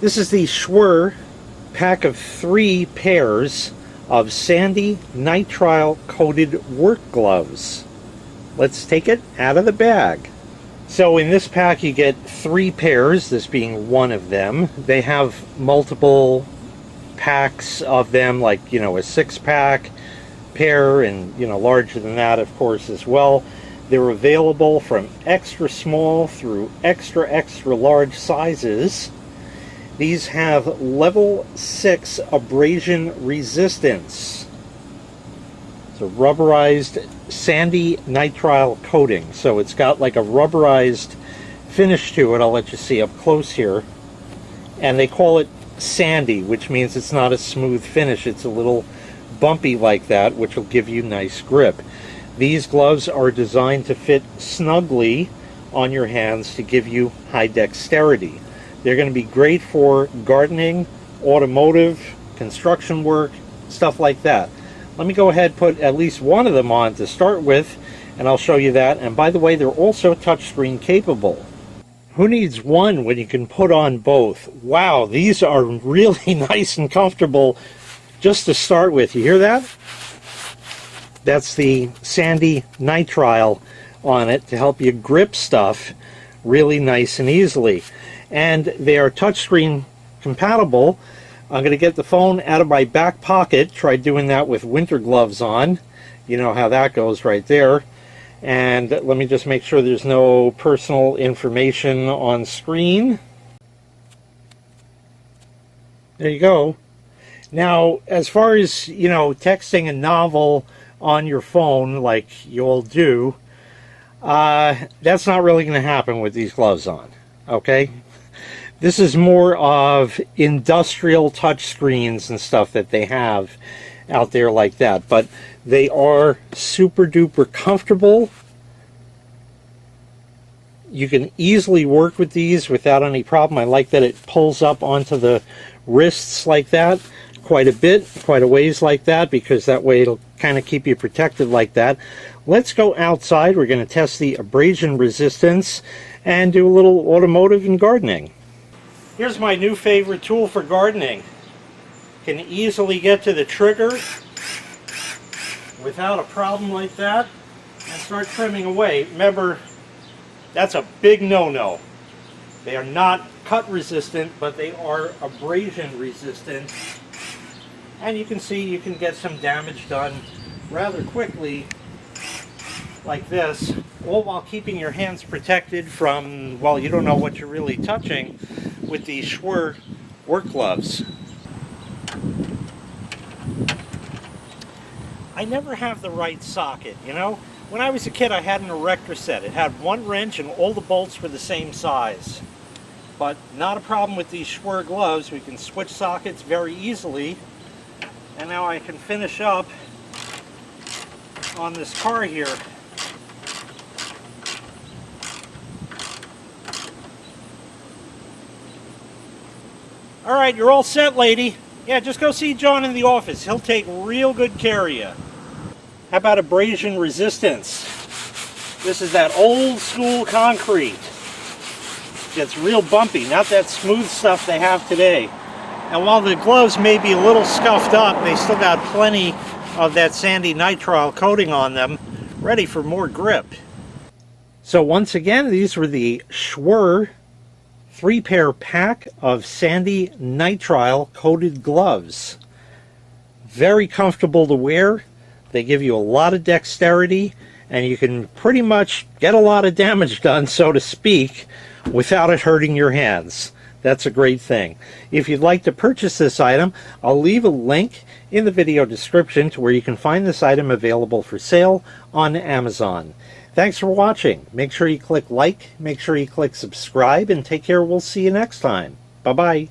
This is the SCHWER pack of 3 pairs of sandy nitrile coated work gloves. Let's take it out of the bag. So in this pack you get 3 pairs, this being one of them. They have multiple packs of them, like, a 6-pack pair, and larger than that, of course, as well. They're available from extra small through extra large sizes. These have level 6 abrasion resistance. It's a rubberized sandy nitrile coating, so it's got like a rubberized finish to it. I'll let you see up close here. And they call it sandy, which means it's not a smooth finish. It's a little bumpy like that, which will give you nice grip. These gloves are designed to fit snugly on your hands to give you high dexterity. They're going to be great for gardening, automotive, construction work, stuff like that. Let me go ahead and put at least one of them on to start with, and I'll show you that. And by the way, they're also touchscreen capable. Who needs one when you can put on both? Wow, these are really nice and comfortable just to start with. You hear that? That's the sandy nitrile on it to help you grip stuff really nice and easily. And they are touchscreen compatible. I'm going to get the phone out of my back pocket. Try doing that with winter gloves on. You know how that goes right there. And let me just make sure there's no personal information on screen. There you go. Now, as far as, texting a novel on your phone like you all do, that's not really going to happen with these gloves on, okay? This is more of industrial touch screens and stuff that they have out there like that, but they are super duper comfortable. You can easily work with these without any problem. I like that it pulls up onto the wrists like that quite a bit, quite a ways like that, because that way it'll kind of keep you protected like that. Let's go outside. We're going to test the abrasion resistance and do a little automotive and gardening. Here's my new favorite tool for gardening. Can easily get to the trigger without a problem like that and start trimming away. Remember, that's a big no-no. They are not cut resistant, but they are abrasion resistant. And you can see you can get some damage done rather quickly like this, all while keeping your hands protected from, well, you don't know what you're really touching with the SCHWER work gloves. I never have the right socket, When I was a kid, I had an erector set. It had one wrench and all the bolts were the same size. But not a problem with these SCHWER gloves. We can switch sockets very easily. And now I can finish up on this car here. All right, you're all set, lady. Yeah, just go see John in the office. He'll take real good care of you. How about abrasion resistance? This is that old school concrete. It's real bumpy, not that smooth stuff they have today. And while the gloves may be a little scuffed up, they still got plenty of that sandy nitrile coating on them, ready for more grip. So once again, these were the SCHWER 3-pair pack of sandy nitrile coated gloves. Very comfortable to wear. They give you a lot of dexterity, and you can pretty much get a lot of damage done, so to speak, without it hurting your hands. That's a great thing. If you'd like to purchase this item, I'll leave a link in the video description to where you can find this item available for sale on Amazon. Thanks for watching. Make sure you click like, make sure you click subscribe, and take care. We'll see you next time. Bye-bye.